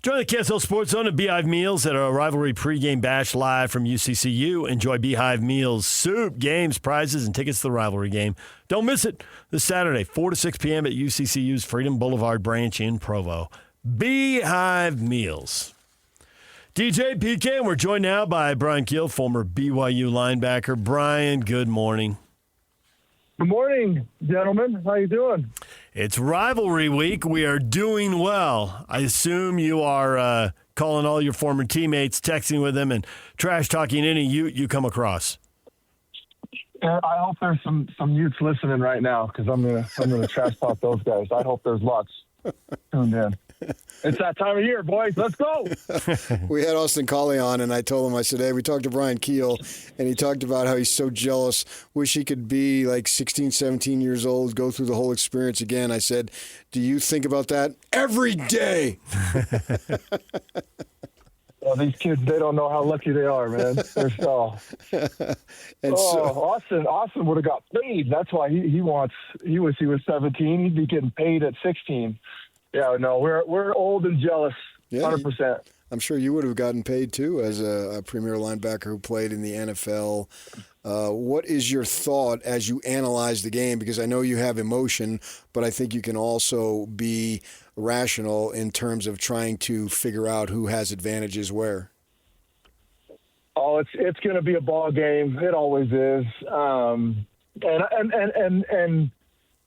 Join the KSL Sports Zone at Beehive Meals at our Rivalry pregame bash live from UCCU. Enjoy Beehive Meals, soup, games, prizes, and tickets to the Rivalry game. Don't miss it this Saturday, 4 to 6 p.m. at UCCU's Freedom Boulevard branch in Provo. Beehive Meals. DJ, PK, and we're joined now by Bryan Kehl, former BYU linebacker. Bryan, good morning. Good morning, gentlemen. How you doing? It's Rivalry Week. We are doing well. I assume you are calling all your former teammates, texting with them, and trash-talking any you come across. I hope there's some youths listening right now because I'm gonna trash talk those guys. I hope there's lots tuned in. It's that time of year, boys. Let's go. We had Austin Colley on, and I told him, I said, hey, we talked to Bryan Kehl, and he talked about how he's so jealous, wish he could be like 16, 17 years old, go through the whole experience again. I said, do you think about that every day? Well, these kids, they don't know how lucky they are, man. They're so. Austin would have got paid. That's why he wish he was 17. He'd be getting paid at 16. Yeah, no, we're old and jealous, 100%. I'm sure you would have gotten paid, too, as a premier linebacker who played in the NFL. What is your thought as you analyze the game? Because I know you have emotion, but I think you can also be rational in terms of trying to figure out who has advantages where. Oh, it's going to be a ball game. It always is. And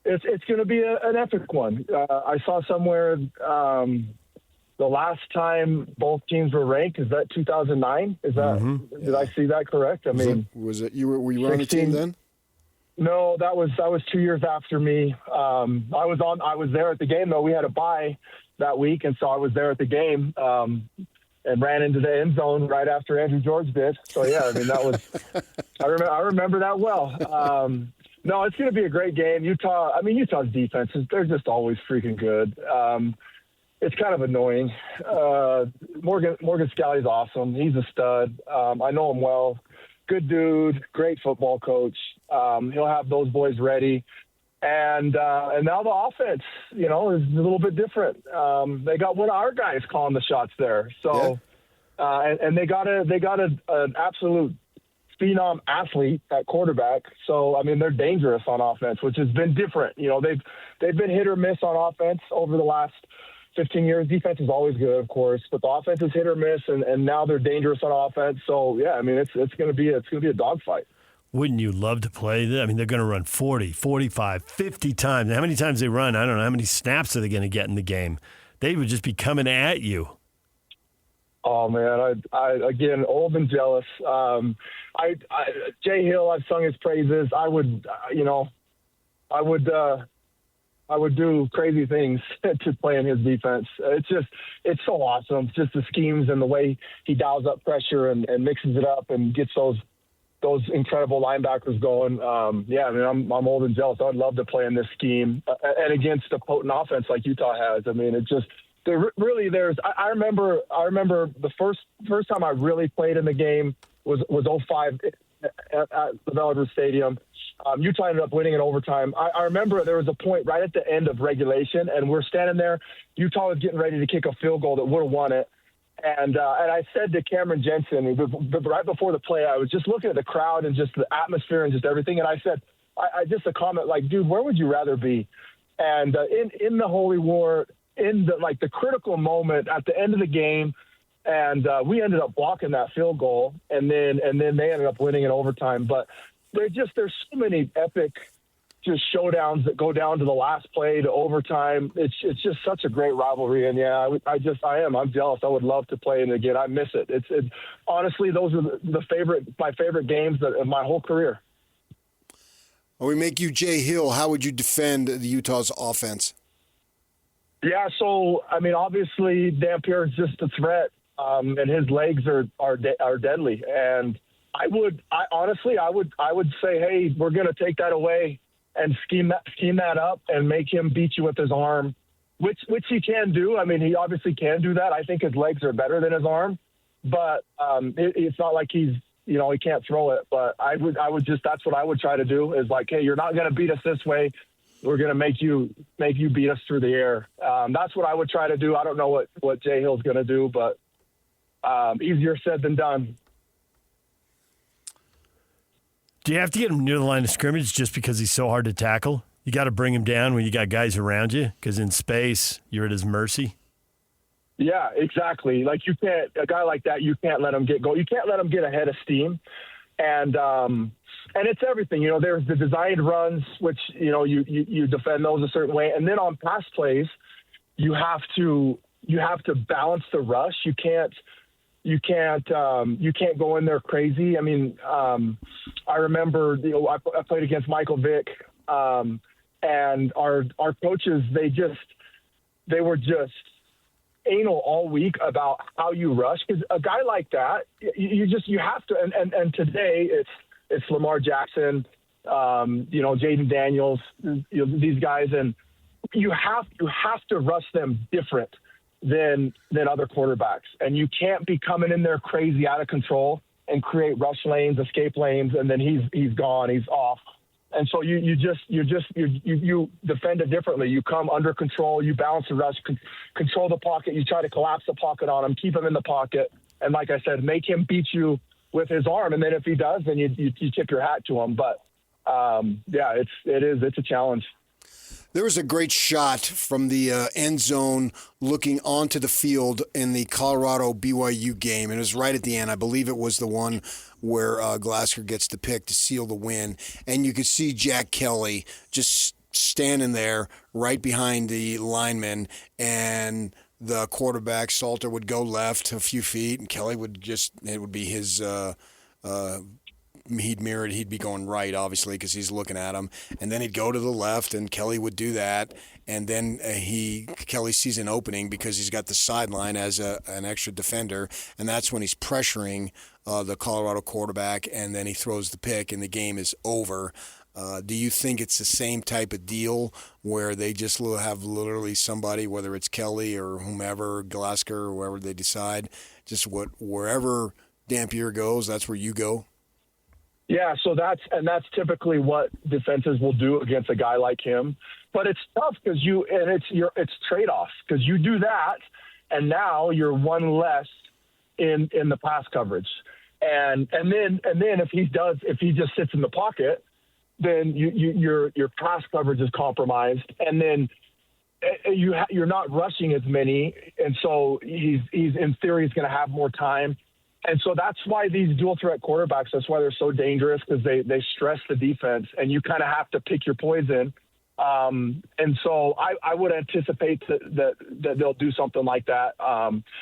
it's going to be an epic one. I saw somewhere the last time both teams were ranked, is that 2009? Is that Did I see that correct? I mean, was it were you on the team then? No, that was 2 years after me. I was there at the game though. We had a bye that week, and so I was there at the game and ran into the end zone right after Andrew George did. So yeah, I mean that was I remember that well. No, it's going to be a great game. Utah's defenses, they're just always freaking good. It's kind of annoying. Morgan Scalley's awesome. He's a stud. I know him well. Good dude, great football coach. He'll have those boys ready. And now the offense, is a little bit different. They got one of our guys calling the shots there. So, and they got an absolute phenom athlete at quarterback. So, I mean, they're dangerous on offense, which has been different. They've been hit or miss on offense over the last 15 years. Defense is always good, of course, but the offense is hit or miss, and now they're dangerous on offense. So, yeah, I mean, it's going to be a dogfight. Wouldn't you love to play that? I mean, they're going to run 40, 45, 50 times. How many times they run? I don't know. How many snaps are they going to get in the game? They would just be coming at you. Oh man, I again, old and jealous. Jay Hill, I've sung his praises. I would do crazy things to play in his defense. It's so awesome. Just the schemes and the way he dials up pressure and mixes it up and gets those incredible linebackers going. I'm old and jealous. I'd love to play in this scheme and against a potent offense like Utah has. I mean, I remember the first time I really played in the game was 05 at the Rivalry Stadium. Utah ended up winning in overtime. I remember there was a point right at the end of regulation, and we're standing there. Utah was getting ready to kick a field goal that would have won it. And I said to Cameron Jensen, right before the play, I was just looking at the crowd and just the atmosphere and just everything. And I said, I just a comment like, dude, where would you rather be? And in the Holy War, in the critical moment at the end of the game, and we ended up blocking that field goal, and then they ended up winning in overtime. But there's so many epic just showdowns that go down to the last play to overtime. It's just such a great rivalry, and yeah, I'm jealous. I would love to play it again. I miss it. It's honestly, those are my favorite games of my whole career. When we make you Jay Hill, how would you defend the Utah's offense? Yeah, so I mean, obviously Dampier is just a threat, and his legs are deadly. And I would say, hey, we're going to take that away and scheme that up and make him beat you with his arm, which he can do. I mean, he obviously can do that. I think his legs are better than his arm, but it's not like he can't throw it. But that's what I would try to do is like, hey, you're not going to beat us this way. we're going to make you beat us through the air. That's what I would try to do. I don't know what Jay Hill's going to do, but easier said than done. Do you have to get him near the line of scrimmage just because he's so hard to tackle? You got to bring him down when you got guys around you, because in space, you're at his mercy. Yeah, exactly. Like a guy like that, you can't let him get go. You can't let him get ahead of steam. And it's everything. There's the designed runs, which, you defend those a certain way. And then on pass plays, you have to balance the rush. You can't go in there crazy. I mean, I remember, I played against Michael Vick, and our coaches, they were just anal all week about how you rush. Because a guy like that, you have to. And today it's Lamar Jackson, Jaden Daniels, these guys, and you have to rush them different than other quarterbacks. And you can't be coming in there crazy, out of control, and create rush lanes, escape lanes, and then he's gone, he's off. And so you defend it differently. You come under control, you balance the rush, control the pocket, you try to collapse the pocket on him, keep him in the pocket, and like I said, make him beat you with his arm. And then if he does, then you tip your hat to him. But it's a challenge. There was a great shot from the end zone looking onto the field in the Colorado BYU game, and it was right at the end. I believe it was the one where Glasser gets the pick to seal the win, and you could see Jack Kelly just standing there right behind the lineman, and the quarterback, Salter, would go left a few feet, and Kelly would it would be his he'd mirror it. He'd be going right, obviously, because he's looking at him. And then he'd go to the left, and Kelly would do that. And then Kelly sees an opening because he's got the sideline as an extra defender. And that's when he's pressuring the Colorado quarterback, and then he throws the pick, and the game is over. Do you think it's the same type of deal where they just have literally somebody, whether it's Kelly or whomever, Glasgow or whoever they decide, just wherever Dampier goes, that's where you go? Yeah, so that's typically what defenses will do against a guy like him. But it's tough because it's trade-offs, because you do that, and now you're one less in the pass coverage. And then if he just sits in the pocket, then your pass coverage is compromised, and then you're not rushing as many, and so he's in theory he's going to have more time. And so that's why these dual threat quarterbacks, that's why they're so dangerous, because they stress the defense, and you kind of have to pick your poison. And so I would anticipate that they'll do something like that,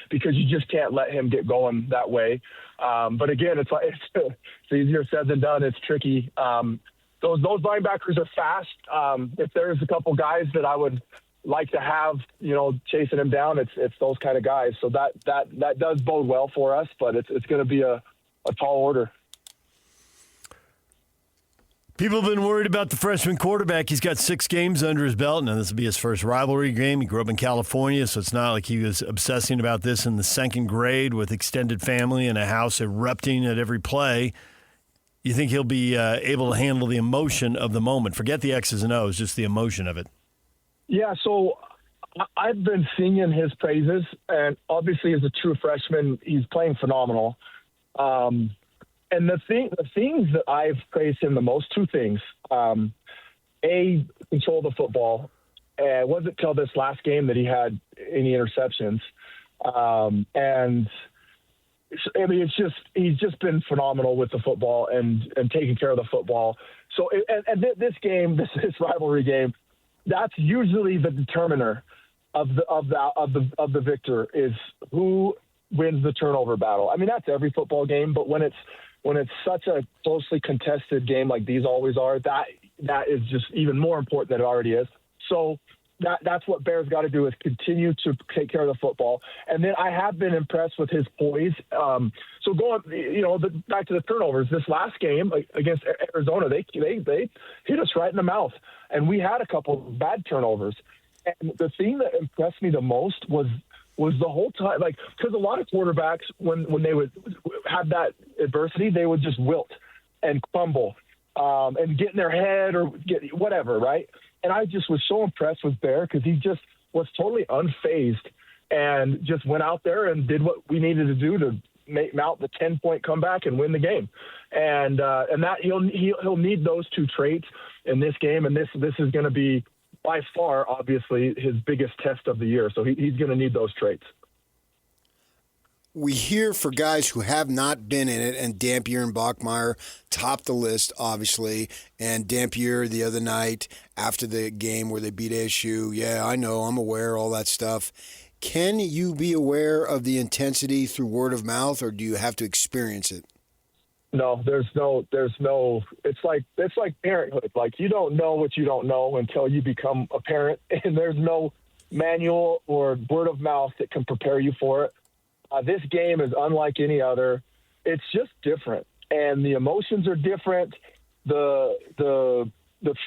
because you just can't let him get going that way. But again, it's easier said than done. It's tricky. Those linebackers are fast. If there's a couple guys that I would like to have, chasing him down, it's those kind of guys. So that does bode well for us, but it's going to be a tall order. People have been worried about the freshman quarterback. He's got 6 games under his belt, and this will be his first rivalry game. He grew up in California, so it's not like he was obsessing about this in the 2nd grade with extended family and a house erupting at every play. You think he'll be able to handle the emotion of the moment? Forget the X's and O's, just the emotion of it. Yeah, so I've been singing his praises, and obviously as a true freshman, he's playing phenomenal. And the things that I've praised him the most, 2 things. Control the football. It wasn't till this last game that he had any interceptions. And I mean, he's just been phenomenal with the football and taking care of the football. So, this rivalry game, that's usually the determiner of the victor, is who wins the turnover battle. I mean, that's every football game, but when it's such a closely contested game like these always are, that is just even more important than it already is. So that's what Bear's got to do, is continue to take care of the football. And then I have been impressed with his poise. So going, back to the turnovers, this last game against Arizona, they hit us right in the mouth, and we had a couple of bad turnovers. And the thing that impressed me the most was the whole time, because a lot of quarterbacks, when they would have that adversity, they would just wilt and crumble and get in their head or get whatever, right? And I just was so impressed with Bear because he just was totally unfazed and just went out there and did what we needed to do to mount the 10-point comeback and win the game. And that he'll need those two traits in this game. And this is going to be by far, obviously, his biggest test of the year. So he's going to need those traits. We hear for guys who have not been in it, and Dampier and Bachmeier topped the list, obviously. And Dampier the other night after the game where they beat ASU, yeah, I know, I'm aware, all that stuff. Can you be aware of the intensity through word of mouth, or do you have to experience it? No, there's no, it's like parenthood. Like, you don't know what you don't know until you become a parent, and there's no manual or word of mouth that can prepare you for it. This game is unlike any other. It's just different, and the emotions are different. The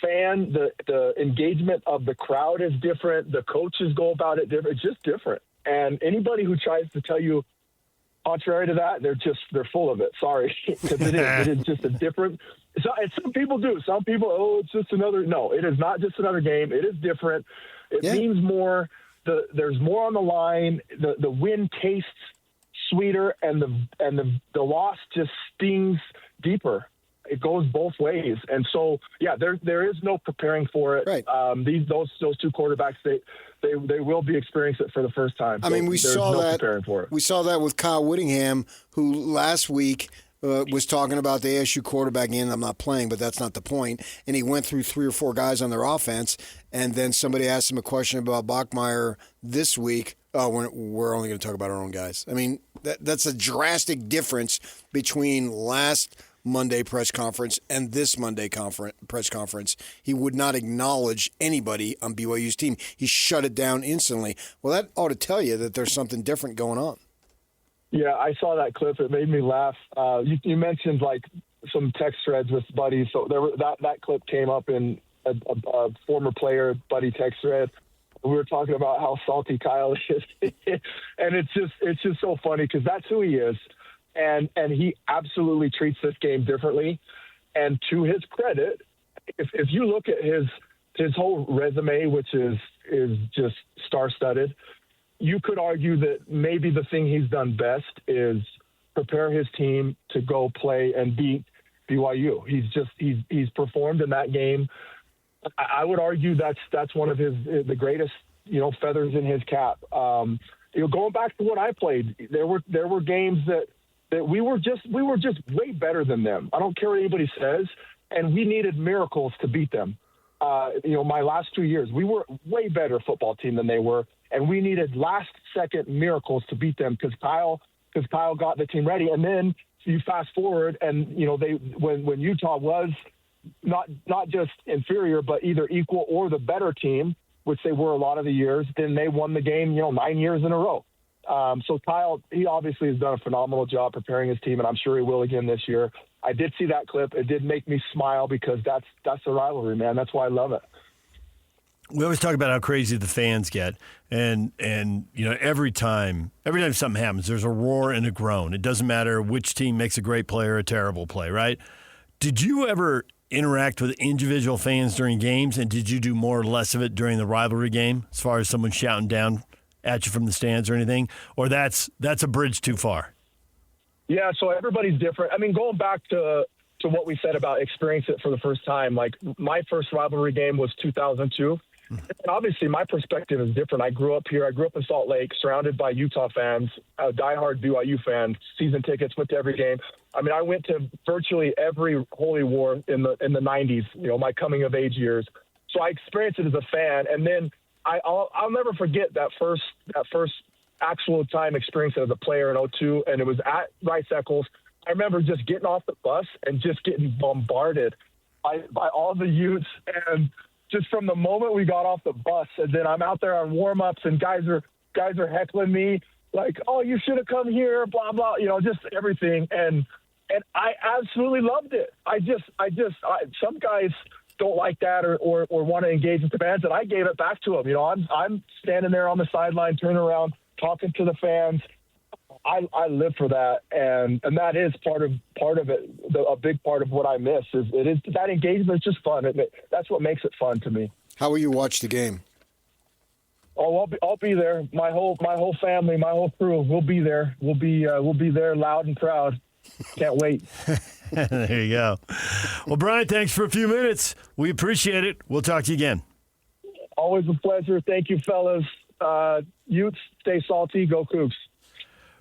fan, the engagement of the crowd is different. The coaches go about it different. It's just different. And anybody who tries to tell you contrary to that, they're full of it. Sorry, because it is just a different. So, and some people do. Some people, it's just another. No, it is not just another game. It is different. It means more. There's more on the line. The win tastes sweeter, and the loss just stings deeper. It goes both ways, and so there is no preparing for it. Right. Those two quarterbacks, they will be experiencing it for the first time. I mean, we saw that. Preparing for it. We saw that with Kyle Whittingham, who last week was talking about the ASU quarterback. And I'm not playing, but that's not the point. And he went through 3 or 4 guys on their offense, and then somebody asked him a question about Bachmeier this week. Oh, we're only going to talk about our own guys. I mean, that's a drastic difference between last Monday press conference and this Monday press conference. He would not acknowledge anybody on BYU's team. He shut it down instantly. Well, that ought to tell you that there's something different going on. Yeah, I saw that clip. It made me laugh. You mentioned like some text threads with buddies. So that clip came up in a former player buddy text thread. We were talking about how salty Kyle is, and it's just so funny because that's who he is. And he absolutely treats this game differently. And to his credit, if you look at his whole resume, which is just star-studded, you could argue that maybe the thing he's done best is prepare his team to go play and beat BYU. He's performed in that game. I would argue that's one of the greatest feathers in his cap. Going back to when I played, there were games that we were just way better than them. I don't care what anybody says, and we needed miracles to beat them. My last 2 years, we were way better football team than they were, and we needed last-second miracles to beat them because Kyle got the team ready. And then you fast forward, and when Utah was not just inferior, but either equal or the better team, which they were a lot of the years, then they won the game 9 years in a row. So Kyle, he obviously has done a phenomenal job preparing his team, and I'm sure he will again this year. I did see that clip. It did make me smile because that's the rivalry, man. That's why I love it. We always talk about how crazy the fans get, and every time something happens, there's a roar and a groan. It doesn't matter which team makes a great play or a terrible play, right? Did you ever interact with individual fans during games, and did you do more or less of it during the rivalry game, as far as someone shouting down at you from the stands or anything, or that's a bridge too far? Yeah, so everybody's different. I mean, going back to what we said about experiencing it for the first time, like my first rivalry game was 2002. And obviously my perspective is different. I grew up here. I grew up in Salt Lake, surrounded by Utah fans, diehard BYU fans, season tickets, went to every game. I mean, I went to virtually every Holy War in the 90s, my coming of age years. So I experienced it as a fan. And then I'll never forget that first actual time experience as a player in 2002, and it was at Rice Eccles. I remember just getting off the bus and just getting bombarded by all the Utes, and just from the moment we got off the bus, and then I'm out there on warm-ups, and guys are heckling me like, "Oh, you should have come here," blah blah, just everything, and I absolutely loved it. Some guys don't like that or want to engage with the fans, and I gave it back to them. I'm standing there on the sideline, turning around, talking to the fans. I live for that, and that is part of it. A big part of what I miss is that engagement is just fun. That's what makes it fun to me. How will you watch the game? Oh, I'll be there. My whole family, my whole crew, we'll be there. We'll be there, loud and proud. Can't wait. There you go. Well, Bryan, thanks for a few minutes. We appreciate it. We'll talk to you again. Always a pleasure. Thank you, fellas. Utes, stay salty. Go Cougs.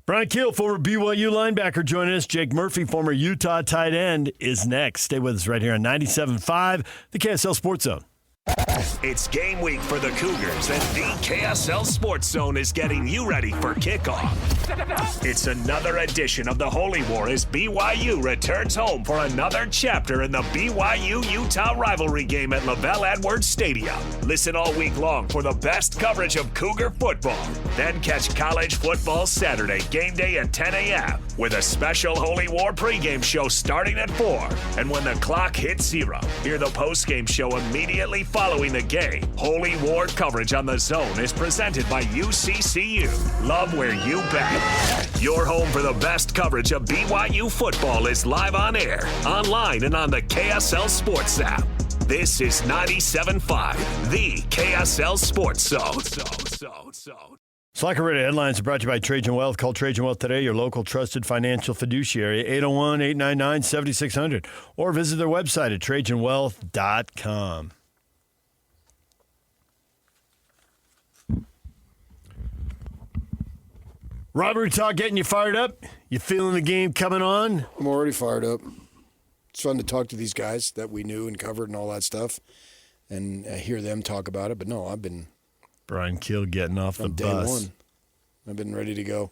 Bryan Kehl, former BYU linebacker, joining us. Jake Murphy, former Utah tight end, is next. Stay with us right here on 97.5, the KSL Sports Zone. It's game week for the Cougars, and the KSL Sports Zone is getting you ready for kickoff. It's another edition of the Holy War as BYU returns home for another chapter in the BYU-Utah rivalry game at LaVell Edwards Stadium. Listen all week long for the best coverage of Cougar football. Then catch college football Saturday, game day at 10 a.m. with a special Holy War pregame show starting at 4. And when the clock hits 0, hear the postgame show immediately following the game. Holy War coverage on the Zone is presented by UCCU. Love where you bet. Your home for the best coverage of BYU football is live on air, online, and on the KSL Sports app. This is 97.5, the KSL Sports Zone. Slacker Radio headlines are brought to you by Trajan Wealth. Call Trajan Wealth today, your local trusted financial fiduciary, 801-899-7600, or visit their website at TrajanWealth.com. Rivalry talk getting you fired up? You feeling the game coming on? I'm already fired up. It's fun to talk to these guys that we knew and covered and all that stuff and hear them talk about it. But no, I've been Bryan Kehl getting off the from day bus. one. I've been ready to go.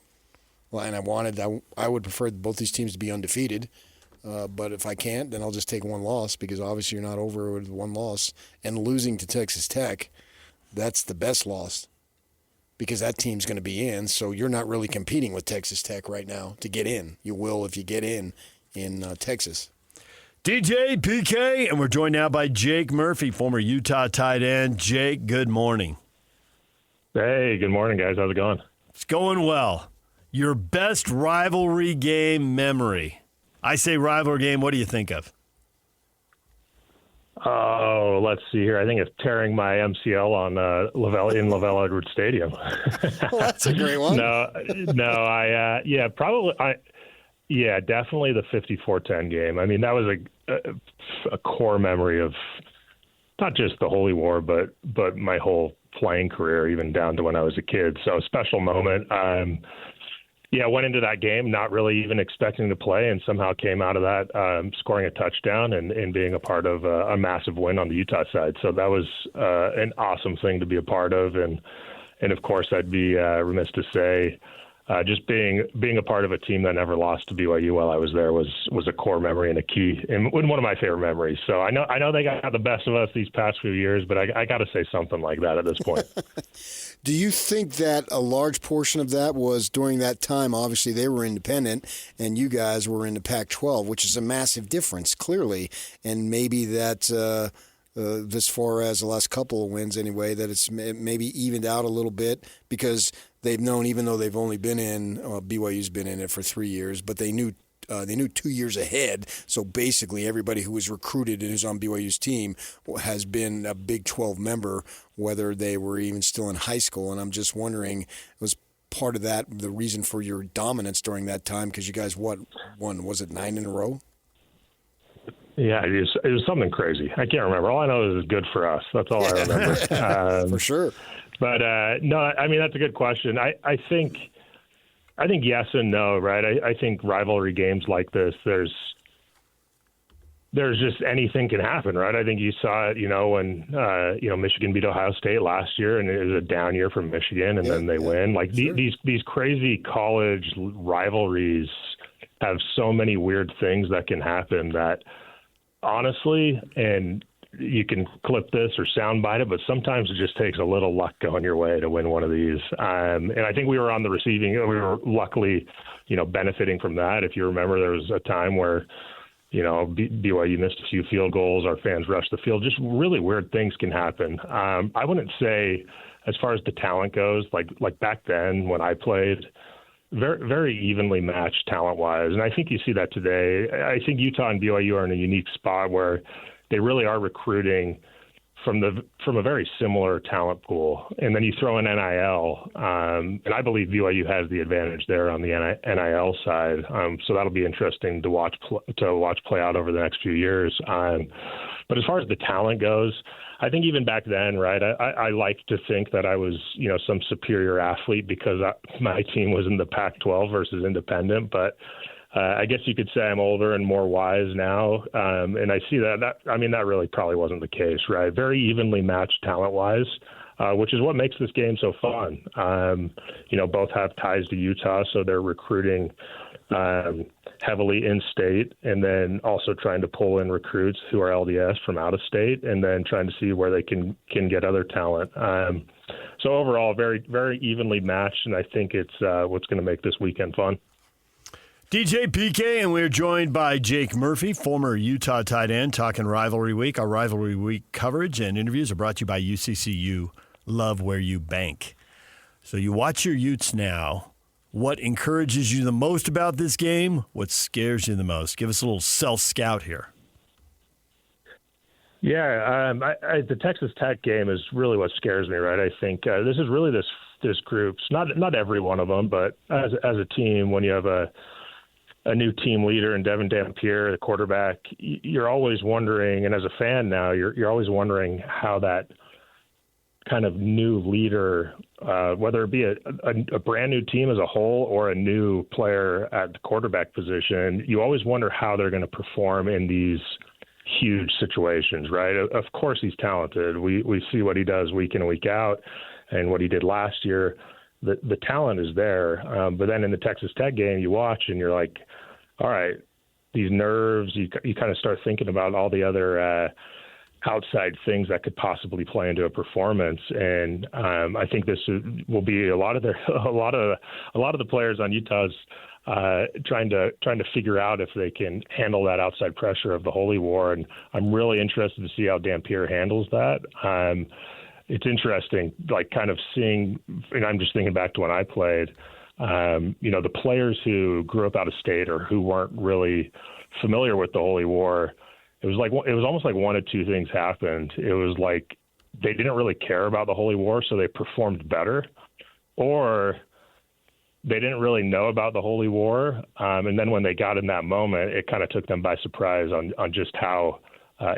Well, and I would prefer both these teams to be undefeated. But if I can't, then I'll just take one loss because obviously you're not over with one loss. And losing to Texas Tech, that's the best loss because that team's going to be in. So you're not really competing with Texas Tech right now to get in. You will if you get in Texas. DJ, PK, and we're joined now by Jake Murphy, former Utah tight end. Jake, good morning. Hey, good morning, guys. How's it going? It's going well. Your best rivalry game memory. I say rivalry game. What do you think of? Oh, let's see here. I think it's tearing my MCL on LaVell Edwards Stadium. Well, that's a great one. Definitely the 54-10 game. I mean, that was a core memory of not just the Holy War, but my whole playing career, even down to when I was a kid. So a special moment. Went into that game not really even expecting to play and somehow came out of that scoring a touchdown and being a part of a massive win on the Utah side. So that was an awesome thing to be a part of. And of course, I'd be remiss to say just being a part of a team that never lost to BYU while I was there was a core memory and a key and one of my favorite memories. So I know they got the best of us these past few years, but I got to say something like that at this point. Do you think that a large portion of that was during that time? Obviously, they were independent, and you guys were in the Pac-12, which is a massive difference, clearly. And maybe that, as far as the last couple of wins anyway, that it's maybe evened out a little bit because they've known, even though they've only been in, BYU's been in it for 3 years, but they knew 2 years ahead. So basically everybody who was recruited and who's on BYU's team has been a Big 12 member, whether they were even still in high school. And I'm just wondering, was part of that the reason for your dominance during that time? Because you guys, won, was it 9 in a row? Yeah, it was something crazy. I can't remember. All I know is it was good for us. That's all I remember. For sure. But no, I mean, that's a good question. I think yes and no, right? I think rivalry games like this, there's just anything can happen, right? I think you saw it, when Michigan beat Ohio State last year, and it was a down year for Michigan, and then they win. Like these crazy college rivalries have so many weird things that can happen that honestly, and you can clip this or soundbite it, but sometimes it just takes a little luck going your way to win one of these. And I think we were on the we were luckily, benefiting from that. If you remember, there was a time where, BYU missed a few field goals. Our fans rushed the field. Just really weird things can happen. I wouldn't say as far as the talent goes, like back then when I played, very, very evenly matched talent-wise. And I think you see that today. I think Utah and BYU are in a unique spot where they really are recruiting from a very similar talent pool, and then you throw in NIL, and I believe BYU has the advantage there on the NIL side. So that'll be interesting to watch play out over the next few years. But as far as the talent goes, I think even back then, right, I like to think that I was, some superior athlete because my team was in the Pac-12 versus independent. But I guess you could say I'm older and more wise now. And I see that really probably wasn't the case, right? Very evenly matched talent-wise, which is what makes this game so fun. Both have ties to Utah, so they're recruiting heavily in state, and then also trying to pull in recruits who are LDS from out of state, and then trying to see where they can get other talent. So overall, very, very evenly matched, and I think it's what's going to make this weekend fun. DJ PK, and we're joined by Jake Murphy, former Utah tight end, talking Rivalry Week. Our Rivalry Week coverage and interviews are brought to you by UCCU. Love where you bank. So you watch your Utes now. What encourages you the most about this game? What scares you the most? Give us a little self-scout here. Yeah, the Texas Tech game is really what scares me, right? I think this is really this group's, not every one of them, but as a team, when you have a new team leader in Devin Dampier, the quarterback, you're always wondering, and as a fan now, you're always wondering how that kind of new leader, whether it be a brand new team as a whole or a new player at the quarterback position, you always wonder how they're going to perform in these huge situations, right? Of course he's talented. We see what he does week in and week out and what he did last year. The talent is there. But then in the Texas Tech game, you watch and you're like, all right, these nerves, you kind of start thinking about all the other outside things that could possibly play into a performance, and I think this will be a lot of the players on Utah's trying to figure out if they can handle that outside pressure of the Holy War, and I'm really interested to see how Dampier handles that. It's interesting, like kind of seeing, and I'm just thinking back to when I played. The players who grew up out of state or who weren't really familiar with the Holy War. It was almost like one of two things happened. It was like they didn't really care about the Holy War, so they performed better, or they didn't really know about the Holy War, and then when they got in that moment, it kind of took them by surprise on just how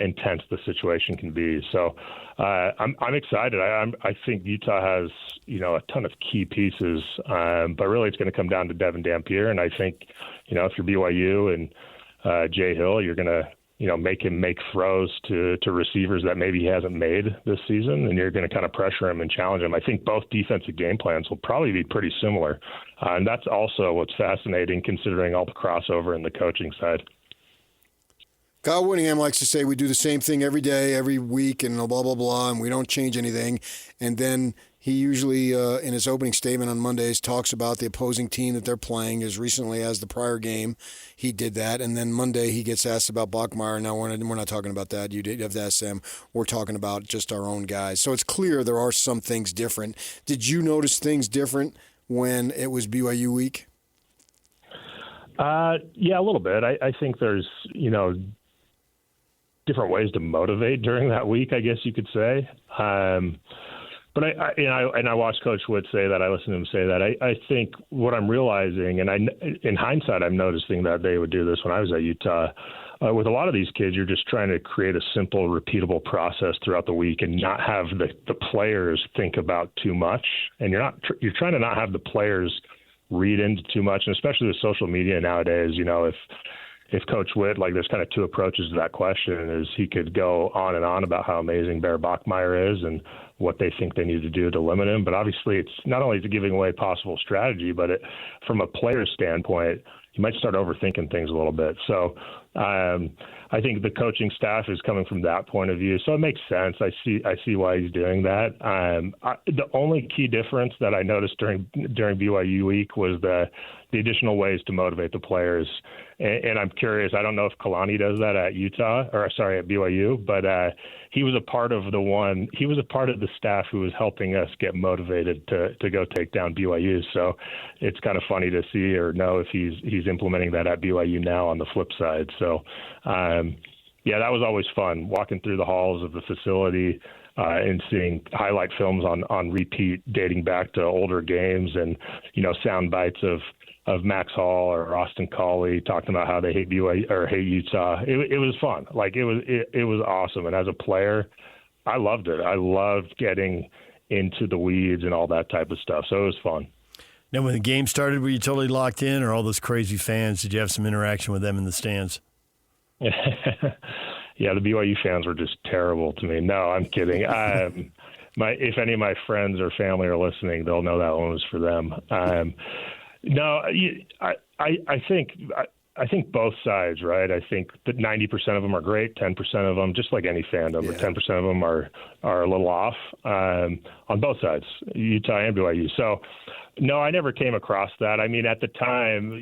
intense the situation can be. So I'm excited. I think Utah has a ton of key pieces, but really it's going to come down to Devin Dampier, and I think if you're BYU and Jay Hill, you're going to make him make throws to receivers that maybe he hasn't made this season, and you're going to kind of pressure him and challenge him. I think both defensive game plans will probably be pretty similar, and that's also what's fascinating considering all the crossover in the coaching side. Kyle Whittingham likes to say we do the same thing every day, every week, and blah, blah, blah, and we don't change anything. And then he usually, in his opening statement on Mondays, talks about the opposing team that they're playing as recently as the prior game. He did that. And then Monday he gets asked about Bachmeier. Now, we're not talking about that. You have to ask them. We're talking about just our own guys. So it's clear there are some things different. Did you notice things different when it was BYU week? Yeah, a little bit. I think there's, different ways to motivate during that week, I guess you could say. But I watched Coach Witt say that. I listened to him say that. I think what I'm realizing, and in hindsight, I'm noticing that they would do this when I was at Utah. With a lot of these kids, you're just trying to create a simple, repeatable process throughout the week and not have the players think about too much. And you're trying to not have the players read into too much, and especially with social media nowadays, if Coach Witt, like there's kind of two approaches to that question, is he could go on and on about how amazing Bear Bachmeier is and what they think they need to do to limit him. But obviously it's not only giving away possible strategy, but from a player standpoint, you might start overthinking things a little bit. So I think the coaching staff is coming from that point of view. So it makes sense. I see why he's doing that. The only key difference that I noticed during BYU week was the additional ways to motivate the players. And I'm curious, I don't know if Kalani does that at at BYU, but he was a part of the staff who was helping us get motivated to go take down BYU. So it's kind of funny to see or know if he's implementing that at BYU now on the flip side. So yeah, that was always fun, walking through the halls of the facility and seeing highlight films on repeat dating back to older games, and, sound bites of Max Hall or Austin Collie talking about how they hate BYU or hate Utah. It was fun. Like, it was awesome. And as a player, I loved it. I loved getting into the weeds and all that type of stuff. So it was fun. Now, when the game started, were you totally locked in, or all those crazy fans? Did you have some interaction with them in the stands? Yeah, the BYU fans were just terrible to me. No, I'm kidding. If any of my friends or family are listening, they'll know that one was for them. No, I think both sides, right? I think that 90% of them are great, 10% of them, just like any fandom, but 10% of them are a little off on both sides, Utah and BYU. So, no, I never came across that. I mean, at the time,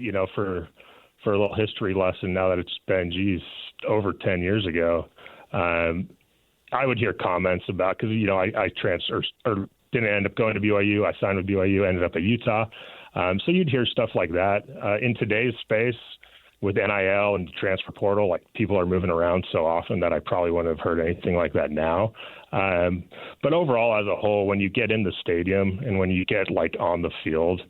for a little history lesson, now that it's been, over 10 years ago, I would hear comments about, because, I transferred or didn't end up going to BYU. I signed with BYU, ended up at Utah. So you'd hear stuff like that. In today's space, with NIL and transfer portal, like, people are moving around so often that I probably wouldn't have heard anything like that now. But overall, as a whole, when you get in the stadium and when you get, like, on the field,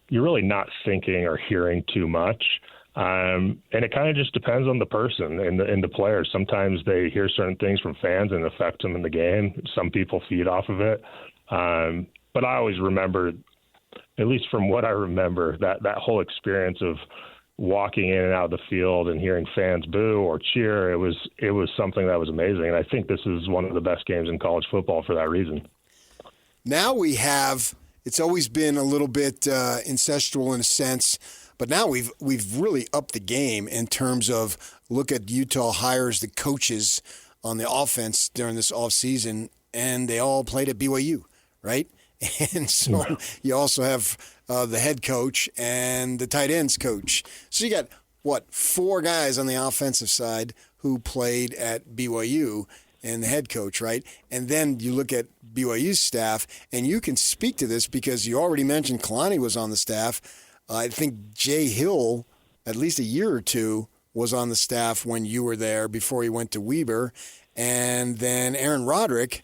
you're really not thinking or hearing too much. And it kind of just depends on the person and the players. Sometimes they hear certain things from fans and it affects them in the game. Some people feed off of it. But I always remember, at least from what I remember, that whole experience of walking in and out of the field and hearing fans boo or cheer, it was something that was amazing. And I think this is one of the best games in college football for that reason. Now it's always been a little bit incestual in a sense, but now we've really upped the game in terms of, look at Utah hires the coaches on the offense during this offseason, and they all played at BYU, right? And so you also have the head coach and the tight ends coach. So you got, 4 guys on the offensive side who played at BYU and the head coach, right? And then you look at BYU's staff, and you can speak to this because you already mentioned Kalani was on the staff. I think Jay Hill, at least a year or two, was on the staff when you were there before he went to Weber. And then Aaron Roderick,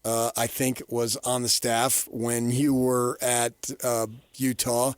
I think, was on the staff when you were at Utah.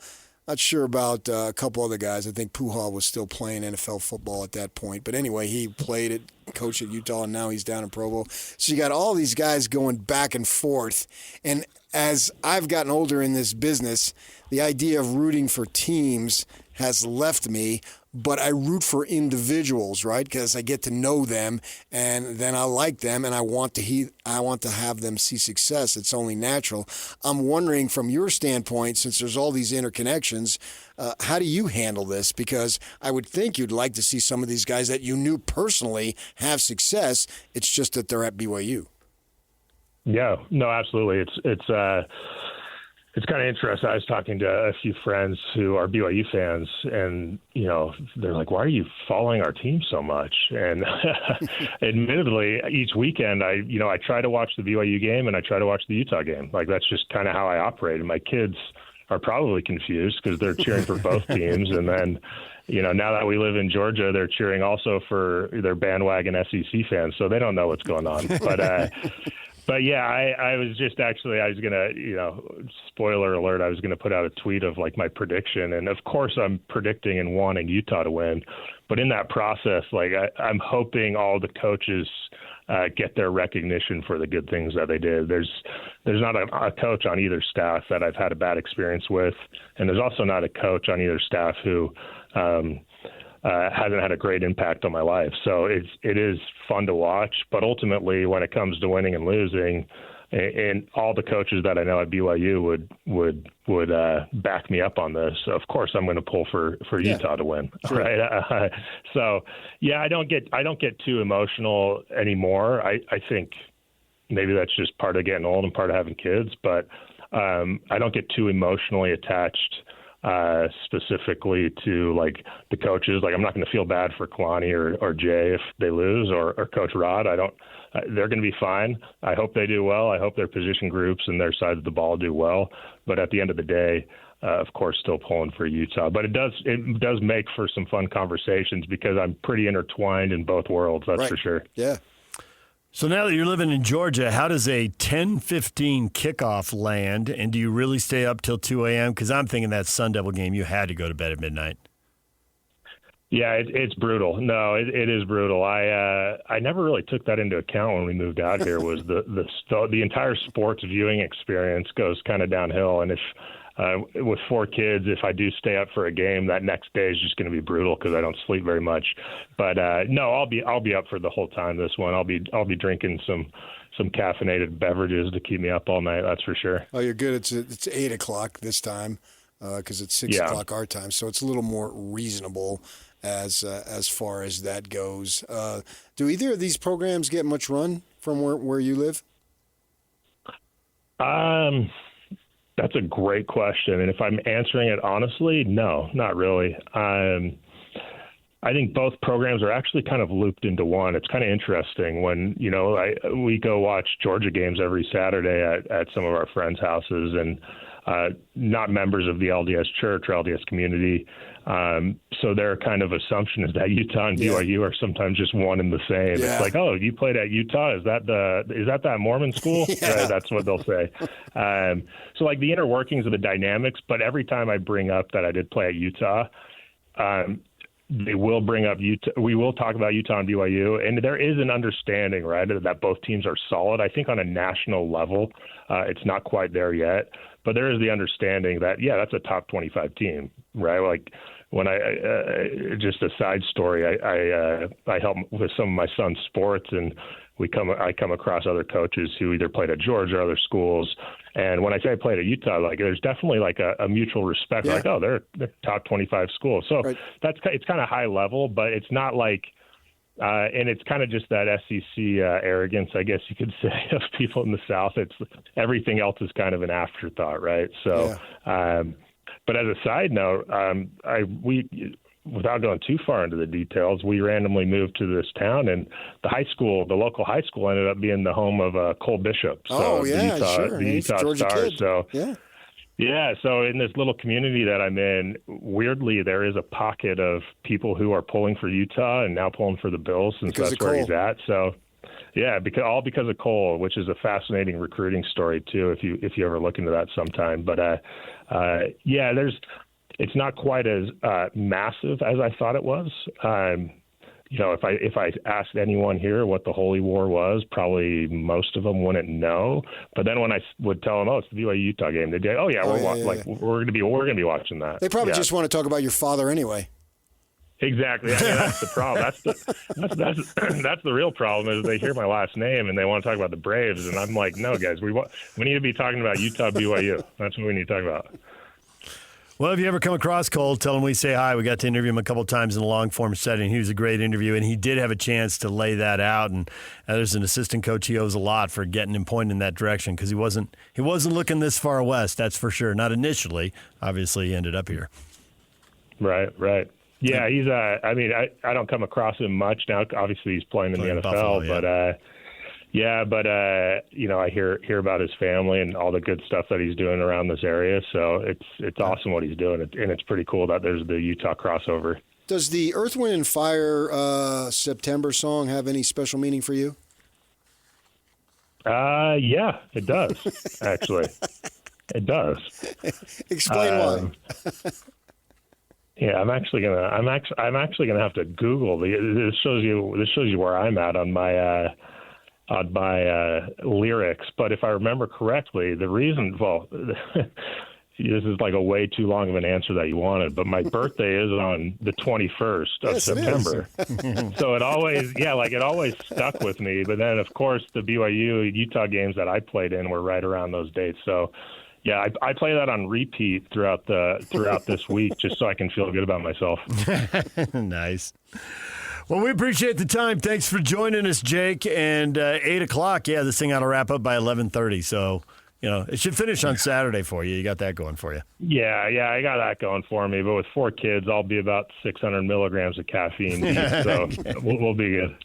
Not sure about a couple other guys. I think Puha was still playing NFL football at that point. But anyway, he played coach at Utah, and now he's down in Provo. So you got all these guys going back and forth. And as I've gotten older in this business, the idea of rooting for teams has left me, but I root for individuals, right? Because I get to know them, and then I like them, and I want to have them see success. It's only natural. I'm wondering, from your standpoint, since there's all these interconnections, how do you handle this? Because I would think you'd like to see some of these guys that you knew personally have success. It's just that they're at BYU. Yeah, no, absolutely. It's kind of interesting. I was talking to a few friends who are BYU fans, and, they're like, why are you following our team so much? And admittedly, each weekend, I try to watch the BYU game and I try to watch the Utah game. Like, that's just kind of how I operate. And my kids are probably confused because they're cheering for both teams. And then, now that we live in Georgia, they're cheering also for their bandwagon SEC fans. So they don't know what's going on. But yeah, I was going to, spoiler alert, I was going to put out a tweet of, like, my prediction. And of course I'm predicting and wanting Utah to win. But in that process, like, I'm hoping all the coaches get their recognition for the good things that they did. There's not a coach on either staff that I've had a bad experience with. And there's also not a coach on either staff who hasn't had a great impact on my life. So it is fun to watch, but ultimately when it comes to winning and losing, and all the coaches that I know at BYU would back me up on this. So of course I'm going to pull for Utah to win. Sure. Right. So yeah, I don't get too emotional anymore. I think maybe that's just part of getting old and part of having kids, but I don't get too emotionally attached specifically to, like, the coaches. Like, I'm not going to feel bad for Kalani or Jay if they lose, or Coach Rod. They're going to be fine. I hope they do well. I hope their position groups and their sides of the ball do well. But at the end of the day, of course, still pulling for Utah. But it does make for some fun conversations because I'm pretty intertwined in both worlds, that's for sure. Yeah. So now that you're living in Georgia, how does a 10:15 kickoff land, and do you really stay up till 2 a.m.? Because I'm thinking that Sun Devil game, you had to go to bed at midnight. Yeah, it's brutal. No, it is brutal. I never really took that into account when we moved out here. Was the entire sports viewing experience goes kind of downhill, and if with 4 kids, if I do stay up for a game, that next day is just going to be brutal because I don't sleep very much. But no, I'll be up for the whole time. This one, I'll be drinking some caffeinated beverages to keep me up all night. That's for sure. Oh, you're good. It's 8 o'clock this time because it's 6 o'clock our time, so it's a little more reasonable as far as that goes. Do either of these programs get much run from where you live? That's a great question. And if I'm answering it honestly, no, not really. I think both programs are actually kind of looped into one. It's kind of interesting when, we go watch Georgia games every Saturday at some of our friends' houses and not members of the LDS church or LDS community. So their kind of assumption is that Utah and BYU are sometimes just one and the same. Yeah. It's like, oh, you played at Utah? Is that Mormon school? Right, that's what they'll say. So like the inner workings of the dynamics, but every time I bring up that I did play at Utah, they will bring up Utah. We will talk about Utah and BYU, and there is an understanding, right, that both teams are solid. I think on a national level, it's not quite there yet, but there is the understanding that, that's a top 25 team, right? Like when just a side story, I help with some of my son's sports, and I come across other coaches who either played at Georgia or other schools. And when I say I played at Utah, like there's definitely like a mutual respect. Yeah. Like, oh, they're top 25 schools. So it's kind of high level, but it's not like, and it's kind of just that SEC arrogance, I guess you could say, of people in the South. It's everything else is kind of an afterthought, right? So, but as a side note, without going too far into the details, we randomly moved to this town, and the local high school ended up being the home of Cole Bishop. So the Utah Stars. So so in this little community that I'm in, weirdly, there is a pocket of people who are pulling for Utah and now pulling for the Bills, since that's where he's at. So because of Cole, which is a fascinating recruiting story too, if you ever look into that sometime. But it's not quite as massive as I thought it was. If I asked anyone here what the Holy War was, probably most of them wouldn't know. But then when I would tell them, oh, it's the BYU Utah game, they'd say, oh yeah, we're gonna be watching that. They probably just want to talk about your father anyway. Exactly. I mean, that's the problem. That's the real problem is they hear my last name and they want to talk about the Braves, and I'm like, no, guys, we need to be talking about Utah BYU. That's what we need to talk about. Well, if you ever come across Cole, tell him we say hi. We got to interview him a couple of times in a long-form setting. He was a great interview, and he did have a chance to lay that out. And there's an assistant coach he owes a lot for getting him pointed in that direction because he wasn't looking this far west, that's for sure. Not initially. Obviously, he ended up here. Right. Yeah, he's I don't come across him much now. Obviously, he's playing in the NFL, Buffalo, I hear about his family and all the good stuff that he's doing around this area. So it's awesome what he's doing, and it's pretty cool that there's the Utah crossover. Does the Earth, Wind, and Fire September song have any special meaning for you? Yeah, it does. Actually, it does. Explain why. Yeah, I'm actually gonna have to Google this shows you where I'm at on my lyrics. But if I remember correctly, the reason, this is like a way too long of an answer that you wanted, but my birthday is on the 21st of September. So it always stuck with me. But then, of course, the BYU Utah games that I played in were right around those dates. So yeah, I play that on repeat throughout this week just so I can feel good about myself. Nice. Well, we appreciate the time. Thanks for joining us, Jake. And 8 o'clock, this thing ought to wrap up by 11:30. So It should finish on Saturday for you. You got that going for you. Yeah, I got that going for me. But with 4 kids, I'll be about 600 milligrams of caffeine deep, so we'll be good.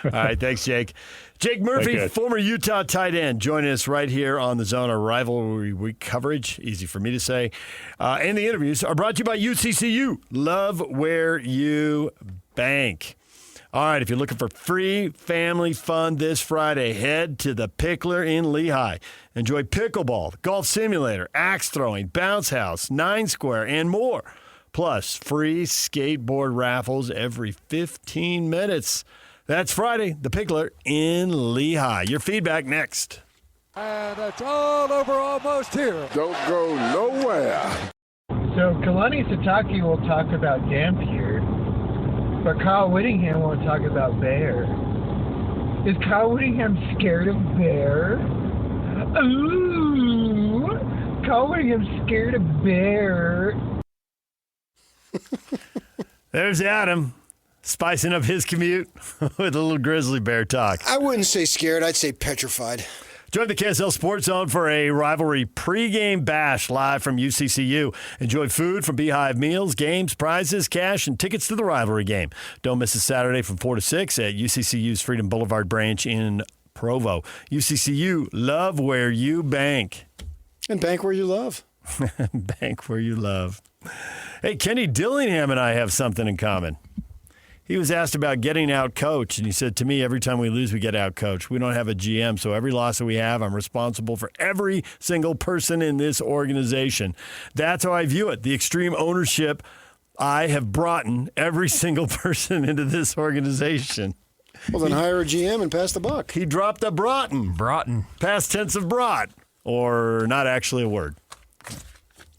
All right, thanks, Jake. Jake Murphy, former Utah tight end, joining us right here on the Zone, our Rivalry Week coverage. Easy for me to say. And the interviews are brought to you by UCCU. Love where you bank. All right, if you're looking for free family fun this Friday, head to the Pickler in Lehigh. Enjoy pickleball, golf simulator, axe throwing, bounce house, 9 square, and more. Plus, free skateboard raffles every 15 minutes. That's Friday, the Pickler in Lehigh. Your feedback next. And it's all over almost here. Don't go nowhere. So Kalani Sitake will talk about Dampier, but Kyle Whittingham won't talk about Bear. Is Kyle Whittingham scared of Bear? Ooh, Kyle Whittingham's scared of Bear. There's Adam, spicing up his commute with a little grizzly bear talk. I wouldn't say scared. I'd say petrified. Join the KSL Sports Zone for a Rivalry pregame bash live from UCCU. Enjoy food from Beehive Meals, games, prizes, cash, and tickets to the Rivalry game. Don't miss a Saturday from 4 to 6 at UCCU's Freedom Boulevard branch in Provo. UCCU, love where you bank. And bank where you love. Bank where you love. Hey, Kenny Dillingham and I have something in common. He was asked about getting out-coached, and he said, to me, every time we lose, we get out-coached. We don't have a GM, so every loss that we have, I'm responsible for every single person in this organization. That's how I view it. The extreme ownership, I have brought in every single person into this organization. Well, then hire a GM and pass the buck. He dropped a broughton. Past tense of brought, or not actually a word.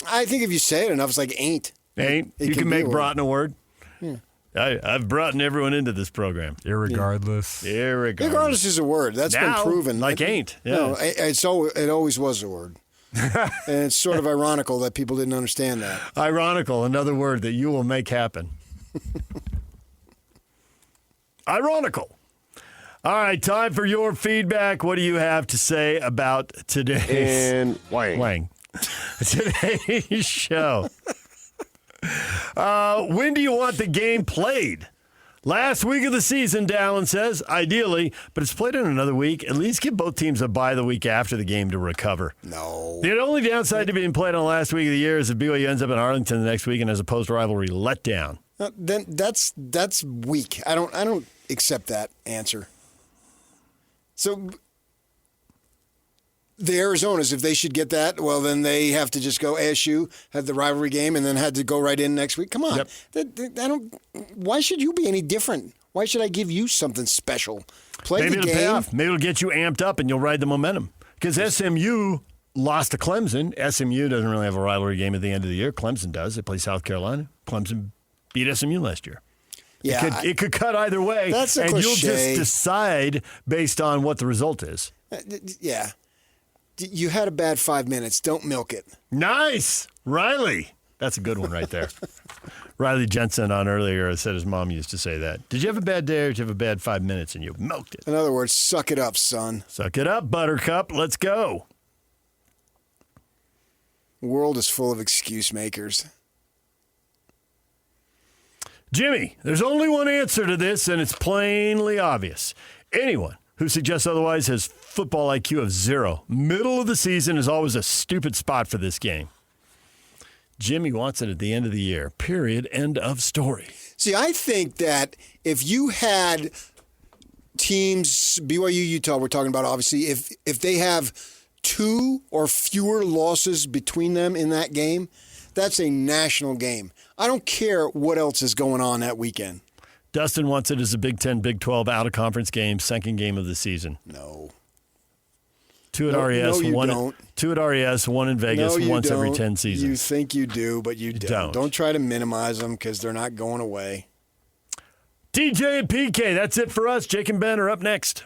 I think if you say it enough, it's like ain't. Ain't? You can make broughton a word? Yeah. I've brought everyone into this program. Irregardless. Irregardless is a word. That's now, been proven. Like ain't. Yeah. No, it always was a word. And it's sort of ironical that people didn't understand that. Ironical, another word that you will make happen. Ironical. All right, time for your feedback. What do you have to say about today's Wang. Today's show? When do you want the game played? Last week of the season, Dallin says, ideally, but it's played in another week. At least give both teams a bye the week after the game to recover. No. The only downside to being played on the last week of the year is if BYU ends up in Arlington the next week and as a post-rivalry letdown. Then that's weak. I don't accept that answer. So the Arizonas, if they should get that, well, then they have to just go ASU, have the rivalry game, and then had to go right in next week. Come on. Yep. Why should you be any different? Why should I give you something special? Play Maybe the it'll game. pay off. Maybe it'll get you amped up and you'll ride the momentum. Because SMU lost to Clemson. SMU doesn't really have a rivalry game at the end of the year. Clemson does. They play South Carolina. Clemson beat SMU last year. Yeah, it could cut either way. That's a and cliche. You'll just decide based on what the result is. Yeah. You had a bad 5 minutes. Don't milk it. Nice. Riley. That's a good one right there. Riley Jensen on earlier said his mom used to say that. Did you have a bad day or did you have a bad 5 minutes and you milked it? In other words, suck it up, son. Suck it up, Buttercup. Let's go. The world is full of excuse makers. Jimmy, there's only one answer to this, and it's plainly obvious. Anyone who suggests otherwise has football IQ of 0. Middle of the season is always a stupid spot for this game. Jimmy wants it at the end of the year. Period. End of story. See, I think that if you had teams, BYU, Utah, we're talking about obviously, if they have 2 or fewer losses between them in that game, that's a national game. I don't care what else is going on that weekend. Dustin wants it as a Big 10, Big 12 out-of-conference game, second game of the season. No. 2 at RES, don't. 2 at RES, 1 in Vegas, once every 10 seasons. You think you do, but you don't. Don't try to minimize them because they're not going away. DJ and PK, that's it for us. Jake and Ben are up next.